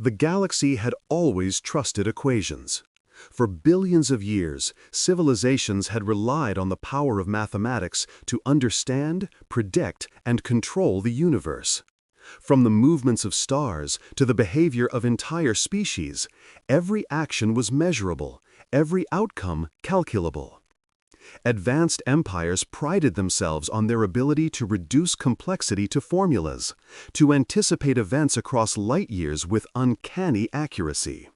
The galaxy had always trusted equations. For billions of years, civilizations had relied on the power of mathematics to understand, predict, and control the universe. From the movements of stars to the behavior of entire species, every action was measurable, every outcome calculable. Advanced empires prided themselves on their ability to reduce complexity to formulas, to anticipate events across light years with uncanny accuracy.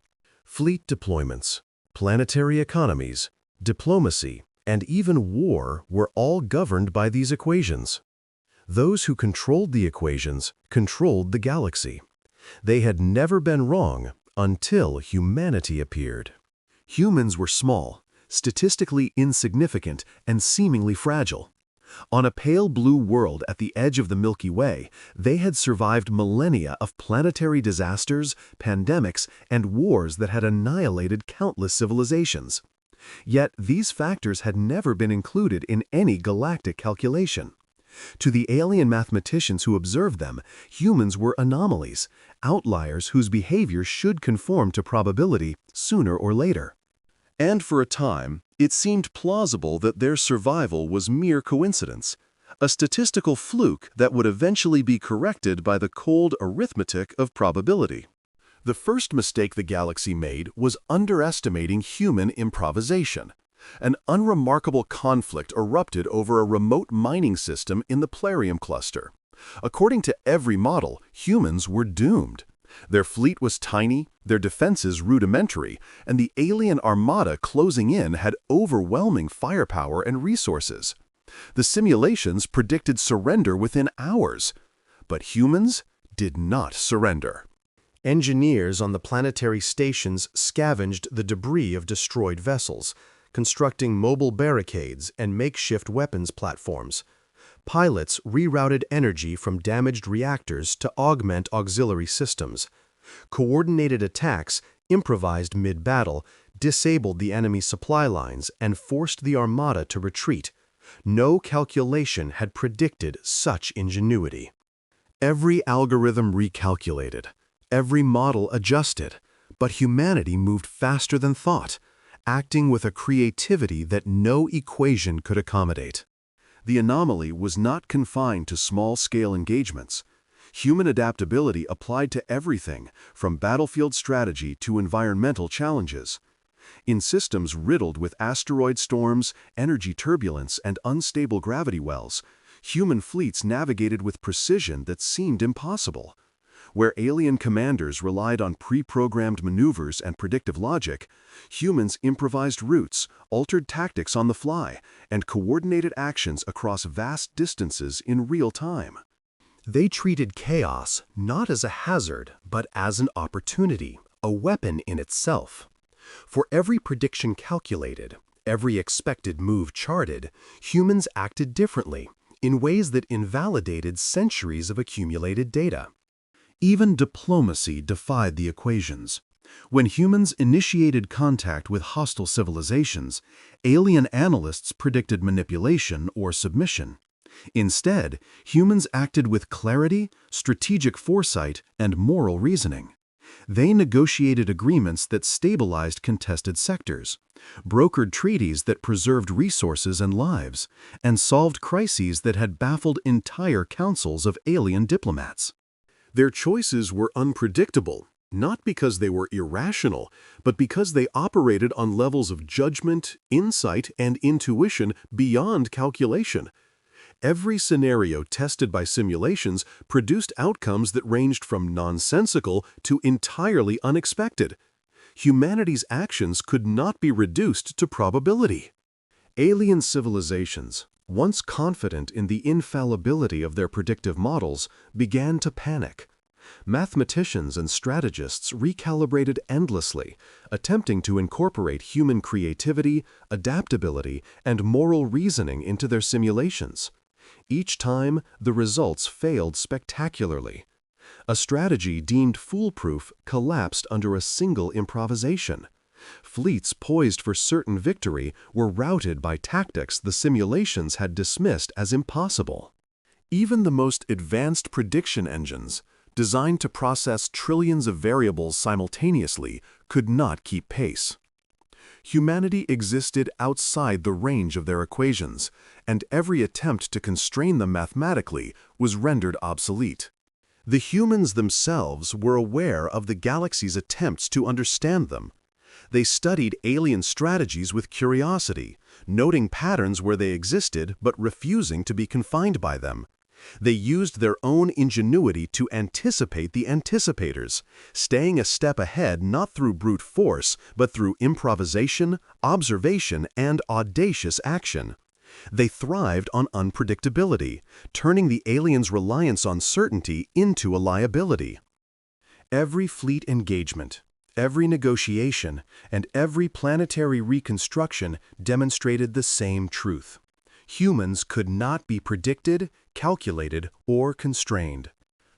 Fleet deployments, planetary economies, diplomacy, and even war were all governed by these equations. Those who controlled the equations controlled the galaxy. They had never been wrong until humanity appeared. Humans were small, statistically insignificant, and seemingly fragile. On a pale blue world at the edge of the Milky Way, they had survived millennia of planetary disasters, pandemics, and wars that had annihilated countless civilizations. Yet these factors had never been included in any galactic calculation. To the alien mathematicians who observed them, humans were anomalies, outliers whose behavior should conform to probability sooner or later. And for a time, it seemed plausible that their survival was mere coincidence, a statistical fluke that would eventually be corrected by the cold arithmetic of probability. The first mistake the galaxy made was underestimating human improvisation. An unremarkable conflict erupted over a remote mining system in the Plarium cluster. According to every model, humans were doomed. Their fleet was tiny, their defenses rudimentary, and the alien armada closing in had overwhelming firepower and resources. The simulations predicted surrender within hours, but humans did not surrender. Engineers on the planetary stations scavenged the debris of destroyed vessels, constructing mobile barricades and makeshift weapons platforms. Pilots rerouted energy from damaged reactors to augment auxiliary systems. Coordinated attacks, improvised mid-battle, disabled the enemy's supply lines and forced the armada to retreat. No calculation had predicted such ingenuity. Every algorithm recalculated, every model adjusted, but humanity moved faster than thought, acting with a creativity that no equation could accommodate. The anomaly was not confined to small-scale engagements. Human adaptability applied to everything, from battlefield strategy to environmental challenges. In systems riddled with asteroid storms, energy turbulence, and unstable gravity wells, human fleets navigated with precision that seemed impossible. Where alien commanders relied on pre-programmed maneuvers and predictive logic, humans improvised routes, altered tactics on the fly, and coordinated actions across vast distances in real time. They treated chaos not as a hazard, but as an opportunity, a weapon in itself. For every prediction calculated, every expected move charted, humans acted differently, in ways that invalidated centuries of accumulated data. Even diplomacy defied the equations. When humans initiated contact with hostile civilizations, alien analysts predicted manipulation or submission. Instead, humans acted with clarity, strategic foresight, and moral reasoning. They negotiated agreements that stabilized contested sectors, brokered treaties that preserved resources and lives, and solved crises that had baffled entire councils of alien diplomats. Their choices were unpredictable, not because they were irrational, but because they operated on levels of judgment, insight, and intuition beyond calculation. Every scenario tested by simulations produced outcomes that ranged from nonsensical to entirely unexpected. Humanity's actions could not be reduced to probability. Alien civilizations, once confident in the infallibility of their predictive models, began to panic. Mathematicians and strategists recalibrated endlessly, attempting to incorporate human creativity, adaptability, and moral reasoning into their simulations. Each time, the results failed spectacularly. A strategy deemed foolproof collapsed under a single improvisation. Fleets poised for certain victory were routed by tactics the simulations had dismissed as impossible. Even the most advanced prediction engines, designed to process trillions of variables simultaneously, could not keep pace. Humanity existed outside the range of their equations, and every attempt to constrain them mathematically was rendered obsolete. The humans themselves were aware of the galaxy's attempts to understand them. They studied alien strategies with curiosity, noting patterns where they existed but refusing to be confined by them. They used their own ingenuity to anticipate the anticipators, staying a step ahead not through brute force, but through improvisation, observation, and audacious action. They thrived on unpredictability, turning the aliens' reliance on certainty into a liability. Every fleet engagement, every negotiation, and every planetary reconstruction demonstrated the same truth. Humans could not be predicted, calculated, or constrained.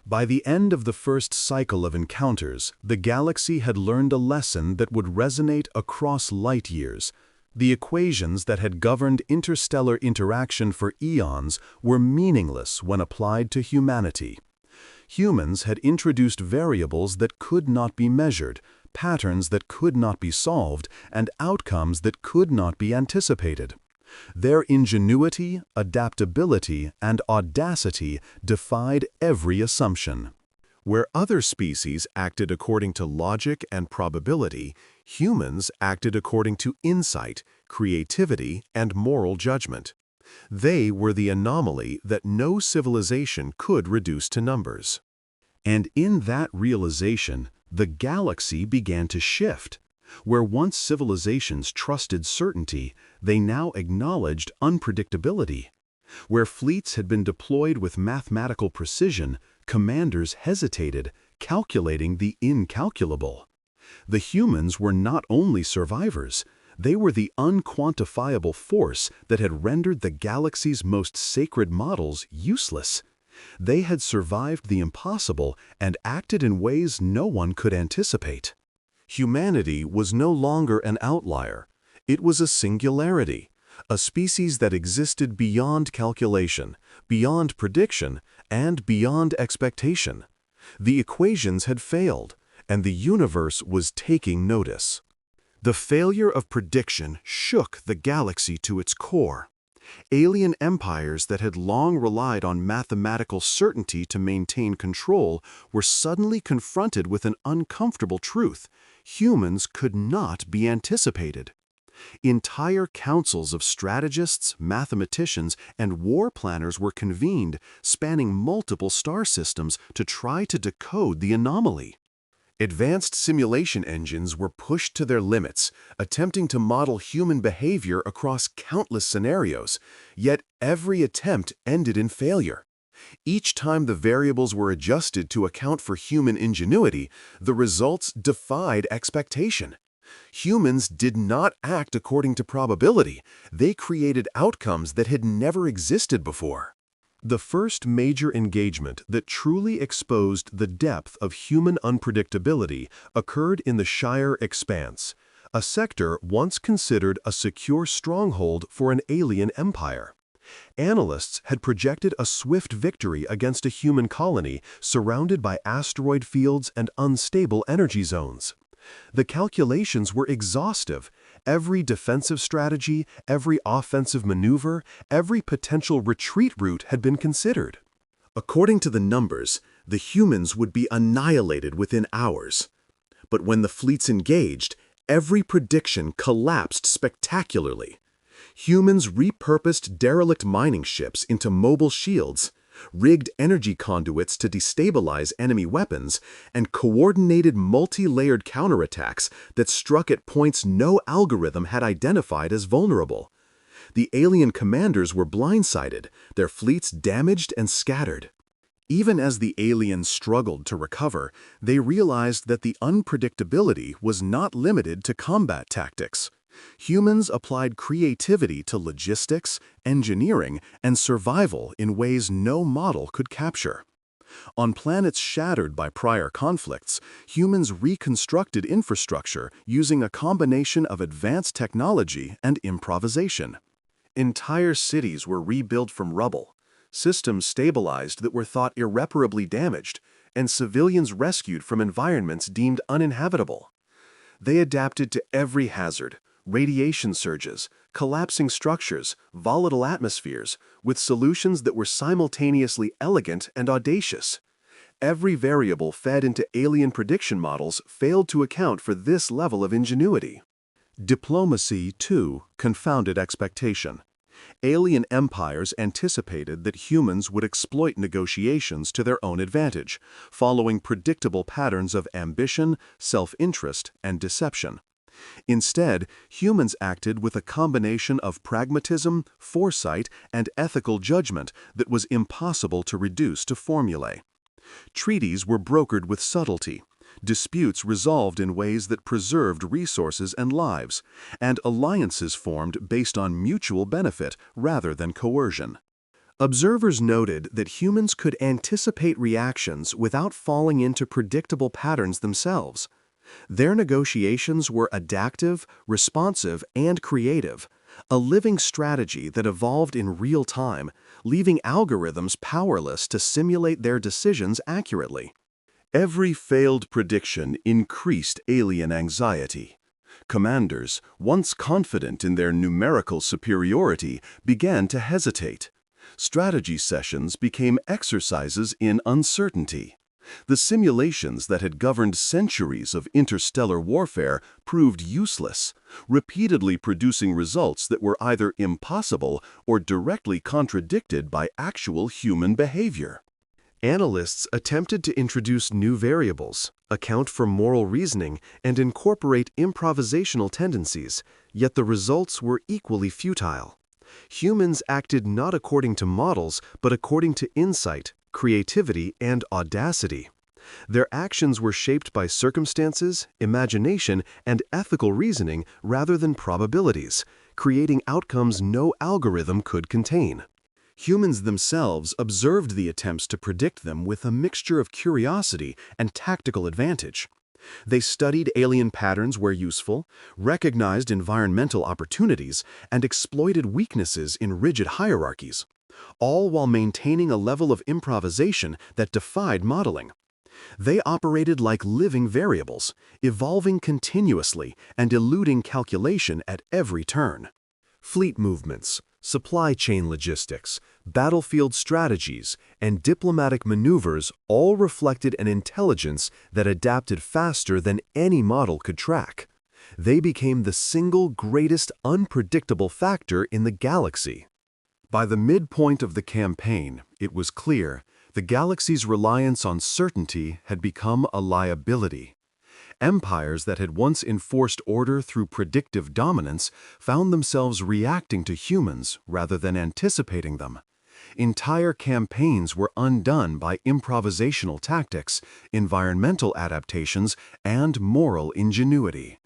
By the end of the first cycle of encounters, the galaxy had learned a lesson that would resonate across light years. The equations that had governed interstellar interaction for eons were meaningless when applied to humanity. Humans had introduced variables that could not be measured, patterns that could not be solved, and outcomes that could not be anticipated. Their ingenuity, adaptability, and audacity defied every assumption. Where other species acted according to logic and probability, humans acted according to insight, creativity, and moral judgment. They were the anomaly that no civilization could reduce to numbers. And in that realization, the galaxy began to shift. Where once civilizations trusted certainty, they now acknowledged unpredictability. Where fleets had been deployed with mathematical precision, commanders hesitated, calculating the incalculable. The humans were not only survivors, they were the unquantifiable force that had rendered the galaxy's most sacred models useless. They had survived the impossible and acted in ways no one could anticipate. Humanity was no longer an outlier. It was a singularity, a species that existed beyond calculation, beyond prediction, and beyond expectation. The equations had failed, and the universe was taking notice. The failure of prediction shook the galaxy to its core. Alien empires that had long relied on mathematical certainty to maintain control were suddenly confronted with an uncomfortable truth: humans could not be anticipated. Entire councils of strategists, mathematicians, and war planners were convened, spanning multiple star systems to try to decode the anomaly. Advanced simulation engines were pushed to their limits, attempting to model human behavior across countless scenarios, yet every attempt ended in failure. Each time the variables were adjusted to account for human ingenuity, the results defied expectation. Humans did not act according to probability. They created outcomes that had never existed before. The first major engagement that truly exposed the depth of human unpredictability occurred in the Shire Expanse, a sector once considered a secure stronghold for an alien empire. Analysts had projected a swift victory against a human colony surrounded by asteroid fields and unstable energy zones. The calculations were exhaustive. Every defensive strategy, every offensive maneuver, every potential retreat route had been considered. According to the numbers, the humans would be annihilated within hours. But when the fleets engaged, every prediction collapsed spectacularly. Humans repurposed derelict mining ships into mobile shields, rigged energy conduits to destabilize enemy weapons, and coordinated multi-layered counterattacks that struck at points no algorithm had identified as vulnerable. The alien commanders were blindsided, their fleets damaged and scattered. Even as the aliens struggled to recover, they realized that the unpredictability was not limited to combat tactics. Humans applied creativity to logistics, engineering, and survival in ways no model could capture. On planets shattered by prior conflicts, humans reconstructed infrastructure using a combination of advanced technology and improvisation. Entire cities were rebuilt from rubble, systems stabilized that were thought irreparably damaged, and civilians rescued from environments deemed uninhabitable. They adapted to every hazard: radiation surges, collapsing structures, volatile atmospheres, with solutions that were simultaneously elegant and audacious. Every variable fed into alien prediction models failed to account for this level of ingenuity. Diplomacy, too, confounded expectation. Alien empires anticipated that humans would exploit negotiations to their own advantage, following predictable patterns of ambition, self-interest, and deception. Instead, humans acted with a combination of pragmatism, foresight, and ethical judgment that was impossible to reduce to formulae. Treaties were brokered with subtlety, disputes resolved in ways that preserved resources and lives, and alliances formed based on mutual benefit rather than coercion. Observers noted that humans could anticipate reactions without falling into predictable patterns themselves. Their negotiations were adaptive, responsive, and creative, a living strategy that evolved in real time, leaving algorithms powerless to simulate their decisions accurately. Every failed prediction increased alien anxiety. Commanders, once confident in their numerical superiority, began to hesitate. Strategy sessions became exercises in uncertainty. The simulations that had governed centuries of interstellar warfare proved useless, repeatedly producing results that were either impossible or directly contradicted by actual human behavior. Analysts attempted to introduce new variables, account for moral reasoning, and incorporate improvisational tendencies, yet the results were equally futile. Humans acted not according to models, but according to insight, creativity, and audacity. Their actions were shaped by circumstances, imagination, and ethical reasoning rather than probabilities, creating outcomes no algorithm could contain. Humans themselves observed the attempts to predict them with a mixture of curiosity and tactical advantage. They studied alien patterns where useful, recognized environmental opportunities, and exploited weaknesses in rigid hierarchies, all while maintaining a level of improvisation that defied modeling. They operated like living variables, evolving continuously and eluding calculation at every turn. Fleet movements, supply chain logistics, battlefield strategies, and diplomatic maneuvers all reflected an intelligence that adapted faster than any model could track. They became the single greatest unpredictable factor in the galaxy. By the midpoint of the campaign, it was clear the galaxy's reliance on certainty had become a liability. Empires that had once enforced order through predictive dominance found themselves reacting to humans rather than anticipating them. Entire campaigns were undone by improvisational tactics, environmental adaptations, and moral ingenuity.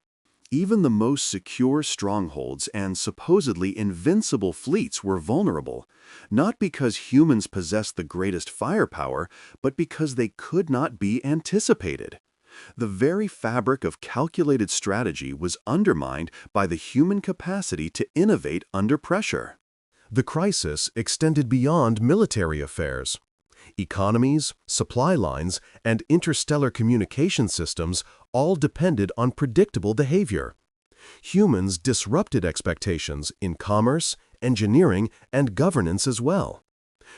Even the most secure strongholds and supposedly invincible fleets were vulnerable, not because humans possessed the greatest firepower, but because they could not be anticipated. The very fabric of calculated strategy was undermined by the human capacity to innovate under pressure. The crisis extended beyond military affairs. Economies, supply lines, and interstellar communication systems all depended on predictable behavior. Humans disrupted expectations in commerce, engineering, and governance as well.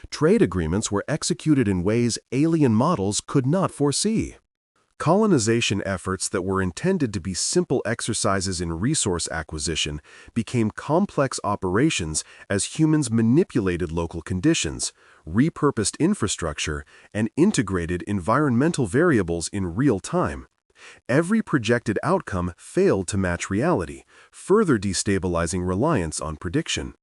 Trade agreements were executed in ways alien models could not foresee. Colonization efforts that were intended to be simple exercises in resource acquisition became complex operations as humans manipulated local conditions, repurposed infrastructure, and integrated environmental variables in real time. Every projected outcome failed to match reality, further destabilizing reliance on prediction.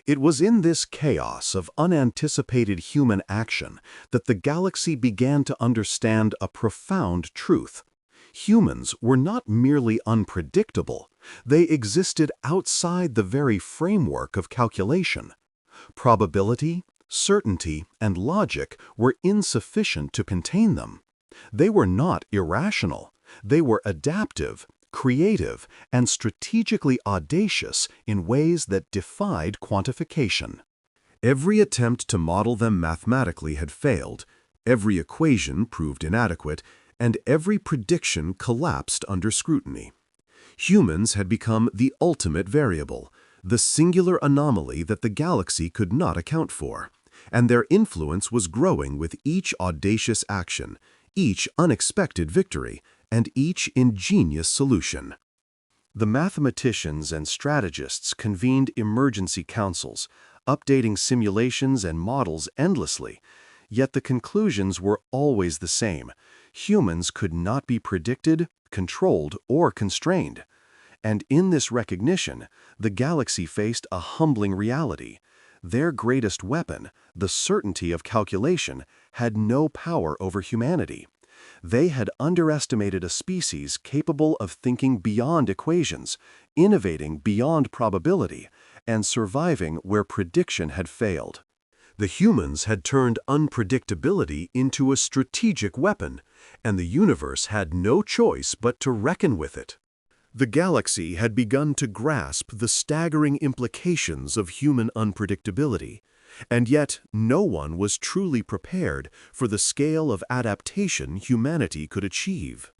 It was in this chaos of unanticipated human action that the galaxy began to understand a profound truth. Humans were not merely unpredictable, they existed outside the very framework of calculation. Probability, certainty, and logic were insufficient to contain them. They were not irrational, they were adaptive, creative, and strategically audacious in ways that defied quantification. Every attempt to model them mathematically had failed. Every equation proved inadequate, and every prediction collapsed under scrutiny. Humans had become the ultimate variable, the singular anomaly that the galaxy could not account for, and their influence was growing with each audacious action, each unexpected victory, and each ingenious solution. The mathematicians and strategists convened emergency councils, updating simulations and models endlessly, yet the conclusions were always the same. Humans could not be predicted, controlled, or constrained. And in this recognition, the galaxy faced a humbling reality. Their greatest weapon, the certainty of calculation, had no power over humanity. They had underestimated a species capable of thinking beyond equations, innovating beyond probability, and surviving where prediction had failed. The humans had turned unpredictability into a strategic weapon, and the universe had no choice but to reckon with it. The galaxy had begun to grasp the staggering implications of human unpredictability, and yet no one was truly prepared for the scale of adaptation humanity could achieve.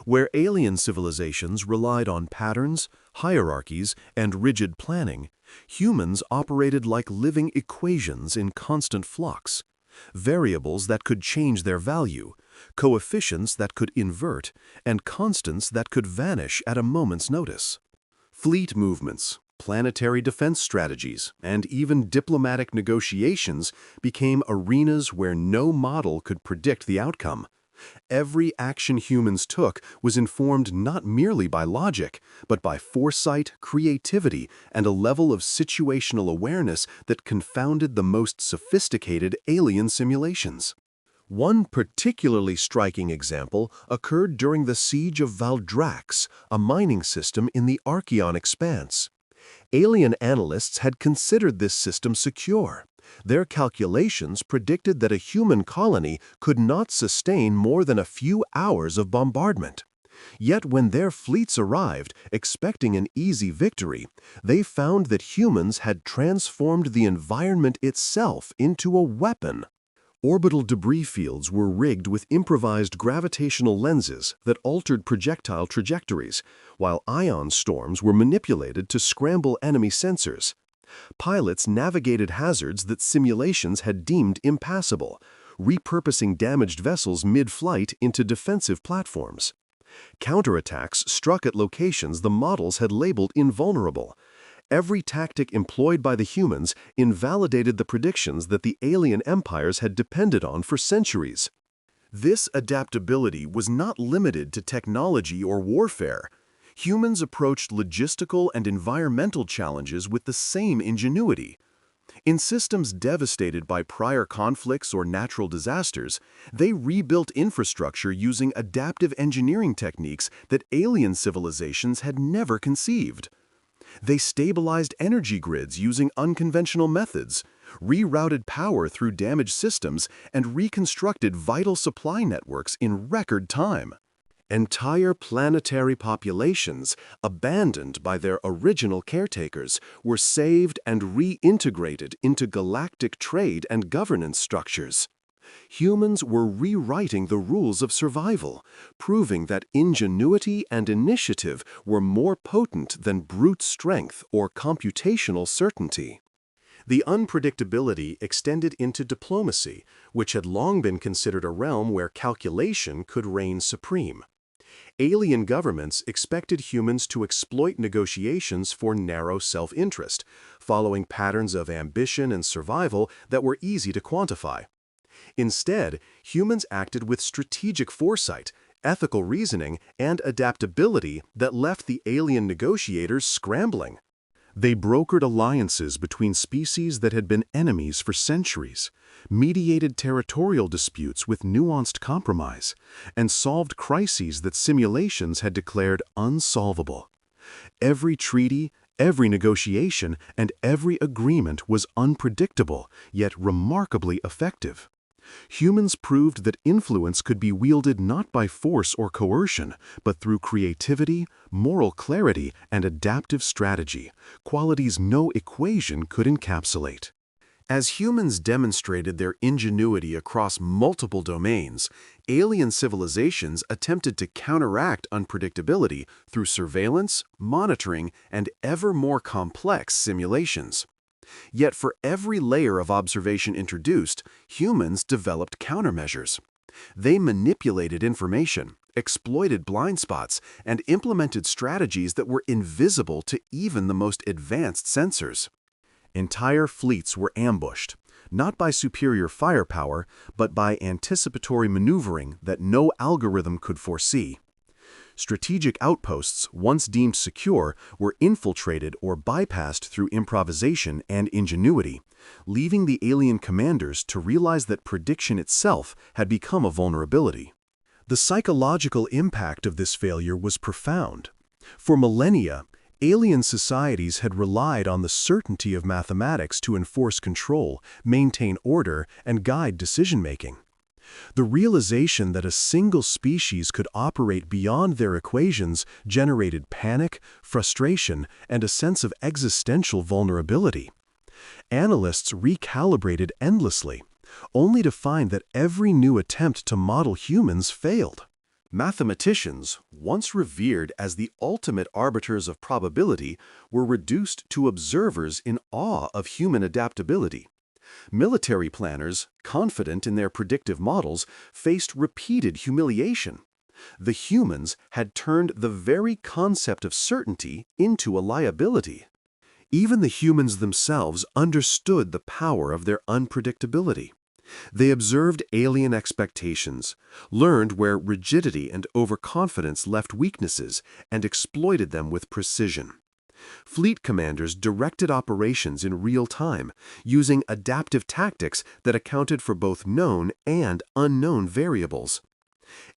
Where alien civilizations relied on patterns, hierarchies, and rigid planning, humans operated like living equations in constant flux, variables that could change their value, coefficients that could invert, and constants that could vanish at a moment's notice. Fleet movements, planetary defense strategies, and even diplomatic negotiations became arenas where no model could predict the outcome. Every action humans took was informed not merely by logic, but by foresight, creativity, and a level of situational awareness that confounded the most sophisticated alien simulations. One particularly striking example occurred during the siege of Valdrax, a mining system in the Archean expanse. Alien analysts had considered this system secure. Their calculations predicted that a human colony could not sustain more than a few hours of bombardment. Yet when their fleets arrived, expecting an easy victory, they found that humans had transformed the environment itself into a weapon. Orbital debris fields were rigged with improvised gravitational lenses that altered projectile trajectories, while ion storms were manipulated to scramble enemy sensors. Pilots navigated hazards that simulations had deemed impassable, repurposing damaged vessels mid-flight into defensive platforms. Counterattacks struck at locations the models had labeled invulnerable. Every tactic employed by the humans invalidated the predictions that the alien empires had depended on for centuries. This adaptability was not limited to technology or warfare. Humans approached logistical and environmental challenges with the same ingenuity. In systems devastated by prior conflicts or natural disasters, they rebuilt infrastructure using adaptive engineering techniques that alien civilizations had never conceived. They stabilized energy grids using unconventional methods, rerouted power through damaged systems, and reconstructed vital supply networks in record time. Entire planetary populations, abandoned by their original caretakers, were saved and reintegrated into galactic trade and governance structures. Humans were rewriting the rules of survival, proving that ingenuity and initiative were more potent than brute strength or computational certainty. The unpredictability extended into diplomacy, which had long been considered a realm where calculation could reign supreme. Alien governments expected humans to exploit negotiations for narrow self-interest, following patterns of ambition and survival that were easy to quantify. Instead, humans acted with strategic foresight, ethical reasoning, and adaptability that left the alien negotiators scrambling. They brokered alliances between species that had been enemies for centuries, mediated territorial disputes with nuanced compromise, and solved crises that simulations had declared unsolvable. Every treaty, every negotiation, and every agreement was unpredictable, yet remarkably effective. Humans proved that influence could be wielded not by force or coercion, but through creativity, moral clarity, and adaptive strategy, qualities no equation could encapsulate. As humans demonstrated their ingenuity across multiple domains, alien civilizations attempted to counteract unpredictability through surveillance, monitoring, and ever more complex simulations. Yet for every layer of observation introduced, humans developed countermeasures. They manipulated information, exploited blind spots, and implemented strategies that were invisible to even the most advanced sensors. Entire fleets were ambushed, not by superior firepower, but by anticipatory maneuvering that no algorithm could foresee. Strategic outposts, once deemed secure, were infiltrated or bypassed through improvisation and ingenuity, leaving the alien commanders to realize that prediction itself had become a vulnerability. The psychological impact of this failure was profound. For millennia, alien societies had relied on the certainty of mathematics to enforce control, maintain order, and guide decision-making. The realization that a single species could operate beyond their equations generated panic, frustration, and a sense of existential vulnerability. Analysts recalibrated endlessly, only to find that every new attempt to model humans failed. Mathematicians, once revered as the ultimate arbiters of probability, were reduced to observers in awe of human adaptability. Military planners, confident in their predictive models, faced repeated humiliation. The humans had turned the very concept of certainty into a liability. Even the humans themselves understood the power of their unpredictability. They observed alien expectations, learned where rigidity and overconfidence left weaknesses, and exploited them with precision. Fleet commanders directed operations in real time, using adaptive tactics that accounted for both known and unknown variables.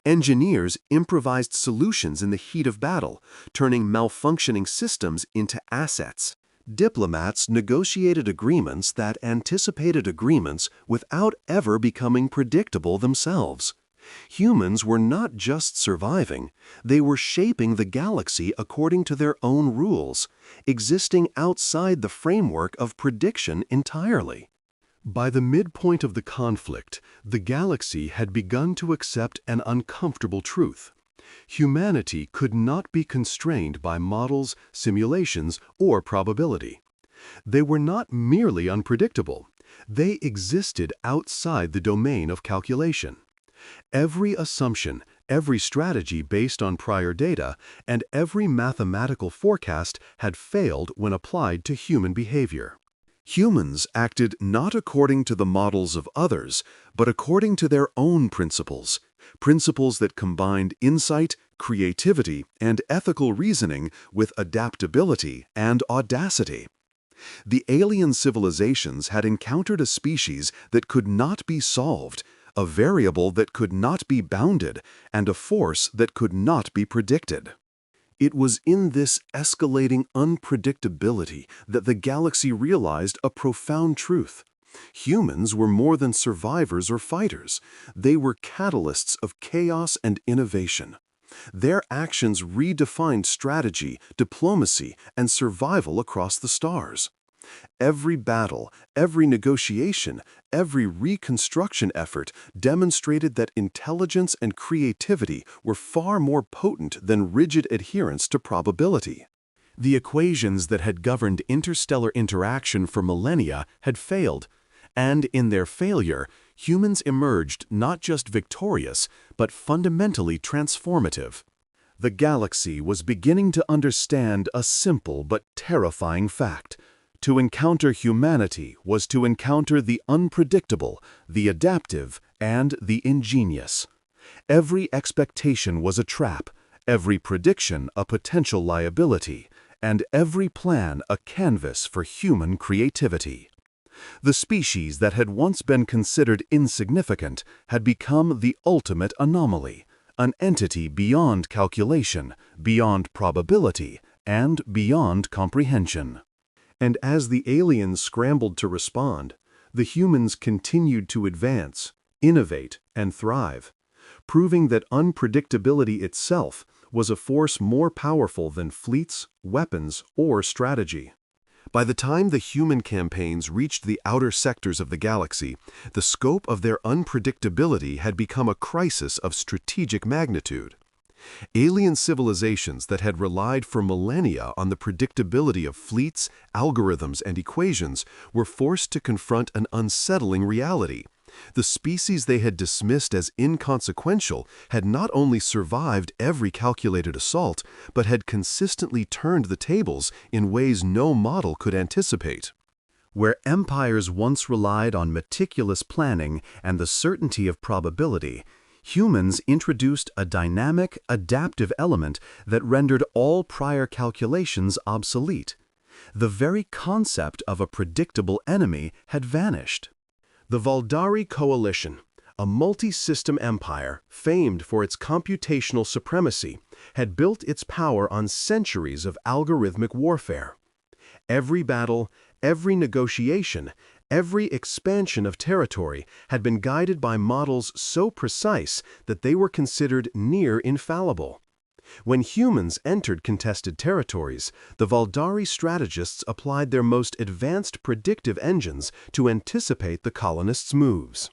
Engineers improvised solutions in the heat of battle, turning malfunctioning systems into assets. Diplomats negotiated agreements that anticipated agreements without ever becoming predictable themselves. Humans were not just surviving, they were shaping the galaxy according to their own rules, existing outside the framework of prediction entirely. By the midpoint of the conflict, the galaxy had begun to accept an uncomfortable truth. Humanity could not be constrained by models, simulations, or probability. They were not merely unpredictable. They existed outside the domain of calculation. Every assumption, every strategy based on prior data, and every mathematical forecast had failed when applied to human behavior. Humans acted not according to the models of others, but according to their own principles, principles that combined insight, creativity, and ethical reasoning with adaptability and audacity. The alien civilizations had encountered a species that could not be solved, a variable that could not be bounded, and a force that could not be predicted. It was in this escalating unpredictability that the galaxy realized a profound truth. Humans were more than survivors or fighters. They were catalysts of chaos and innovation. Their actions redefined strategy, diplomacy, and survival across the stars. Every battle, every negotiation, every reconstruction effort demonstrated that intelligence and creativity were far more potent than rigid adherence to probability. The equations that had governed interstellar interaction for millennia had failed, and in their failure, humans emerged not just victorious, but fundamentally transformative. The galaxy was beginning to understand a simple but terrifying fact. To encounter humanity was to encounter the unpredictable, the adaptive, and the ingenious. Every expectation was a trap, every prediction a potential liability, and every plan a canvas for human creativity. The species that had once been considered insignificant had become the ultimate anomaly, an entity beyond calculation, beyond probability, and beyond comprehension. And as the aliens scrambled to respond, the humans continued to advance, innovate, and thrive, proving that unpredictability itself was a force more powerful than fleets, weapons, or strategy. By the time the human campaigns reached the outer sectors of the galaxy, the scope of their unpredictability had become a crisis of strategic magnitude. Alien civilizations that had relied for millennia on the predictability of fleets, algorithms, and equations were forced to confront an unsettling reality. The species they had dismissed as inconsequential had not only survived every calculated assault, but had consistently turned the tables in ways no model could anticipate. Where empires once relied on meticulous planning and the certainty of probability, humans introduced a dynamic, adaptive element that rendered all prior calculations obsolete. The very concept of a predictable enemy had vanished. The Valdari Coalition, a multi-system empire famed for its computational supremacy, had built its power on centuries of algorithmic warfare. Every battle, every negotiation, every expansion of territory had been guided by models so precise that they were considered near infallible. When humans entered contested territories, the Valdari strategists applied their most advanced predictive engines to anticipate the colonists' moves.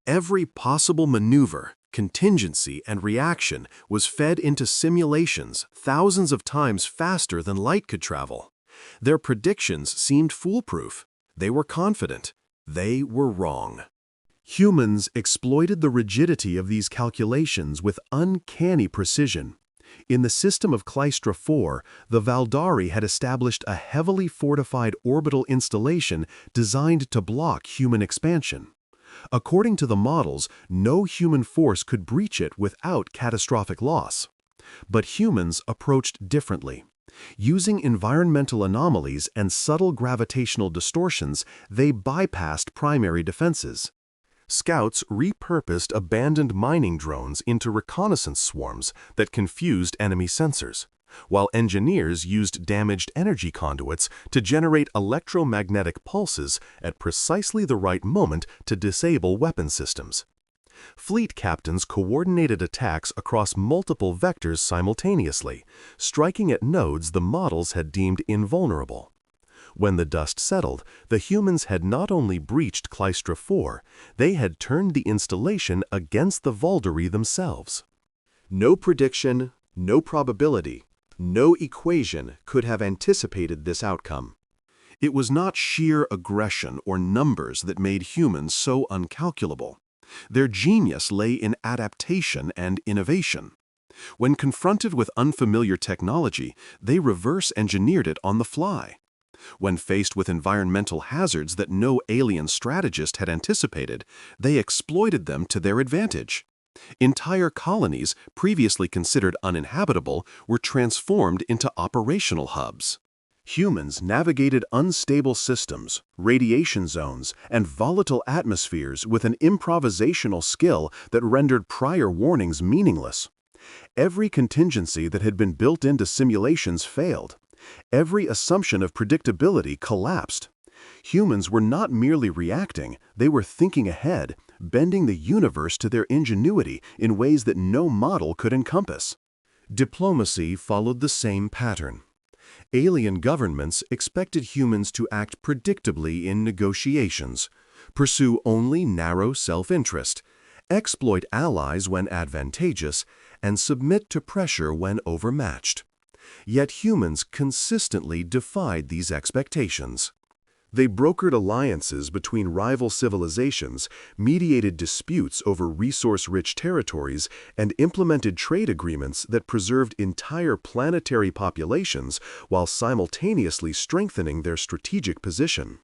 Every possible maneuver, contingency, and reaction was fed into simulations thousands of times faster than light could travel. Their predictions seemed foolproof. They were confident. They were wrong. Humans exploited the rigidity of these calculations with uncanny precision. In the system of Clystra 4, the Valdari had established a heavily fortified orbital installation designed to block human expansion. According to the models, no human force could breach it without catastrophic loss. But humans approached differently. Using environmental anomalies and subtle gravitational distortions, they bypassed primary defenses. Scouts repurposed abandoned mining drones into reconnaissance swarms that confused enemy sensors, while engineers used damaged energy conduits to generate electromagnetic pulses at precisely the right moment to disable weapon systems. Fleet captains coordinated attacks across multiple vectors simultaneously, striking at nodes the models had deemed invulnerable. When the dust settled, the humans had not only breached Clystra 4, they had turned the installation against the Valdari themselves. No prediction, no probability, no equation could have anticipated this outcome. It was not sheer aggression or numbers that made humans so uncalculable. Their genius lay in adaptation and innovation. When confronted with unfamiliar technology, they reverse-engineered it on the fly. When faced with environmental hazards that no alien strategist had anticipated, they exploited them to their advantage. Entire colonies, previously considered uninhabitable, were transformed into operational hubs. Humans navigated unstable systems, radiation zones, and volatile atmospheres with an improvisational skill that rendered prior warnings meaningless. Every contingency that had been built into simulations failed. Every assumption of predictability collapsed. Humans were not merely reacting, they were thinking ahead, bending the universe to their ingenuity in ways that no model could encompass. Diplomacy followed the same pattern. Alien governments expected humans to act predictably in negotiations, pursue only narrow self-interest, exploit allies when advantageous, and submit to pressure when overmatched. Yet humans consistently defied these expectations. They brokered alliances between rival civilizations, mediated disputes over resource-rich territories, and implemented trade agreements that preserved entire planetary populations while simultaneously strengthening their strategic position.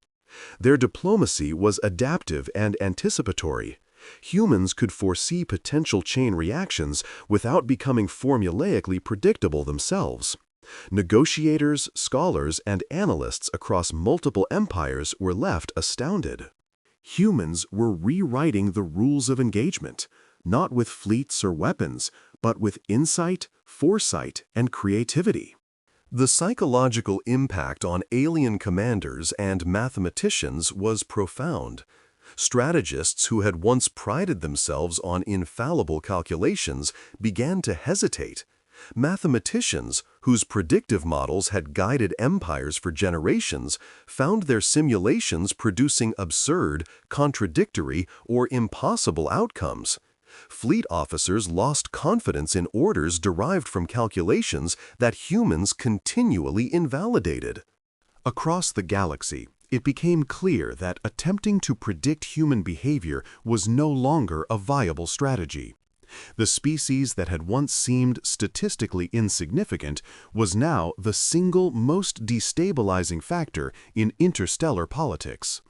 Their diplomacy was adaptive and anticipatory. Humans could foresee potential chain reactions without becoming formulaically predictable themselves. Negotiators, scholars, and analysts across multiple empires were left astounded. Humans were rewriting the rules of engagement, not with fleets or weapons, but with insight, foresight, and creativity. The psychological impact on alien commanders and mathematicians was profound. Strategists who had once prided themselves on infallible calculations began to hesitate. Mathematicians, whose predictive models had guided empires for generations, found their simulations producing absurd, contradictory, or impossible outcomes. Fleet officers lost confidence in orders derived from calculations that humans continually invalidated. Across the galaxy, it became clear that attempting to predict human behavior was no longer a viable strategy. The species that had once seemed statistically insignificant was now the single most destabilizing factor in interstellar politics.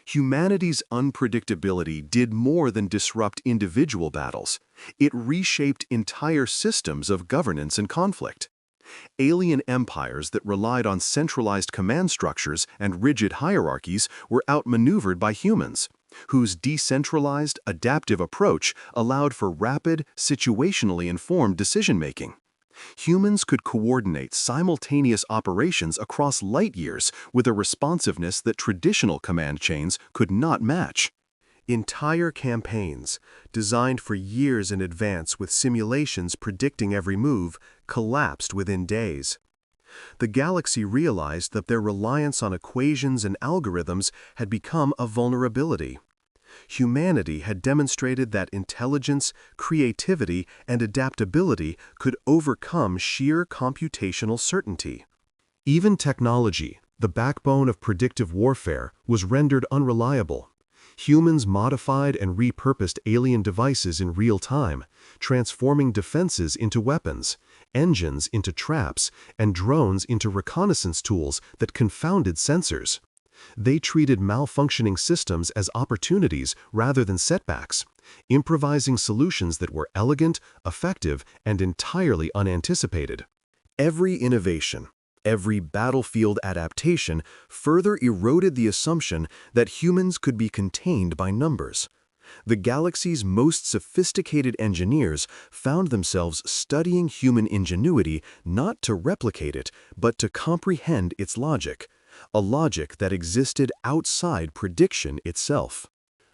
Humanity's unpredictability did more than disrupt individual battles. It reshaped entire systems of governance and conflict. Alien empires that relied on centralized command structures and rigid hierarchies were outmaneuvered by humans, whose decentralized, adaptive approach allowed for rapid, situationally informed decision-making. Humans could coordinate simultaneous operations across light years with a responsiveness that traditional command chains could not match. Entire campaigns, designed for years in advance with simulations predicting every move, collapsed within days. The galaxy realized that their reliance on equations and algorithms had become a vulnerability. Humanity had demonstrated that intelligence, creativity, and adaptability could overcome sheer computational certainty. Even technology, the backbone of predictive warfare, was rendered unreliable. Humans modified and repurposed alien devices in real time, transforming defenses into weapons, engines into traps, and drones into reconnaissance tools that confounded sensors. They treated malfunctioning systems as opportunities rather than setbacks, improvising solutions that were elegant, effective, and entirely unanticipated. Every innovation, every battlefield adaptation further eroded the assumption that humans could be contained by numbers. The galaxy's most sophisticated engineers found themselves studying human ingenuity not to replicate it, but to comprehend its logic, a logic that existed outside prediction itself.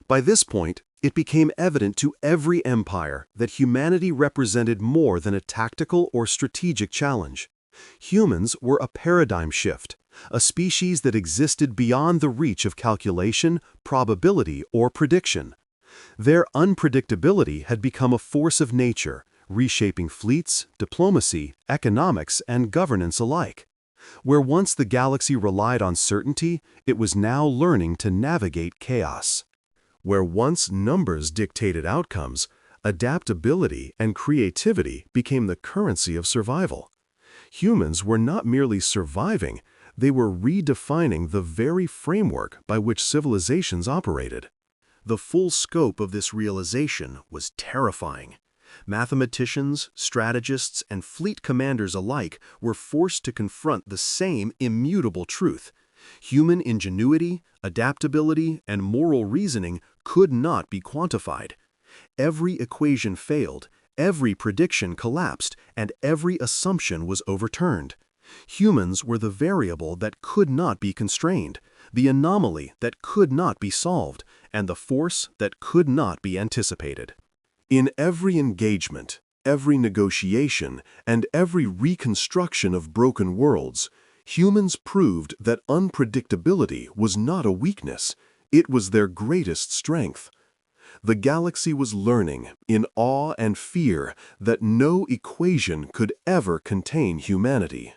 By this point, it became evident to every empire that humanity represented more than a tactical or strategic challenge. Humans were a paradigm shift, a species that existed beyond the reach of calculation, probability, or prediction. Their unpredictability had become a force of nature, reshaping fleets, diplomacy, economics, and governance alike. Where once the galaxy relied on certainty, it was now learning to navigate chaos. Where once numbers dictated outcomes, adaptability and creativity became the currency of survival. Humans were not merely surviving, they were redefining the very framework by which civilizations operated. The full scope of this realization was terrifying. Mathematicians, strategists, and fleet commanders alike were forced to confront the same immutable truth. Human ingenuity, adaptability, and moral reasoning could not be quantified. Every equation failed, every prediction collapsed, and every assumption was overturned. Humans were the variable that could not be constrained, the anomaly that could not be solved, and the force that could not be anticipated. In every engagement, every negotiation, and every reconstruction of broken worlds, humans proved that unpredictability was not a weakness, it was their greatest strength. The galaxy was learning, in awe and fear, that no equation could ever contain humanity.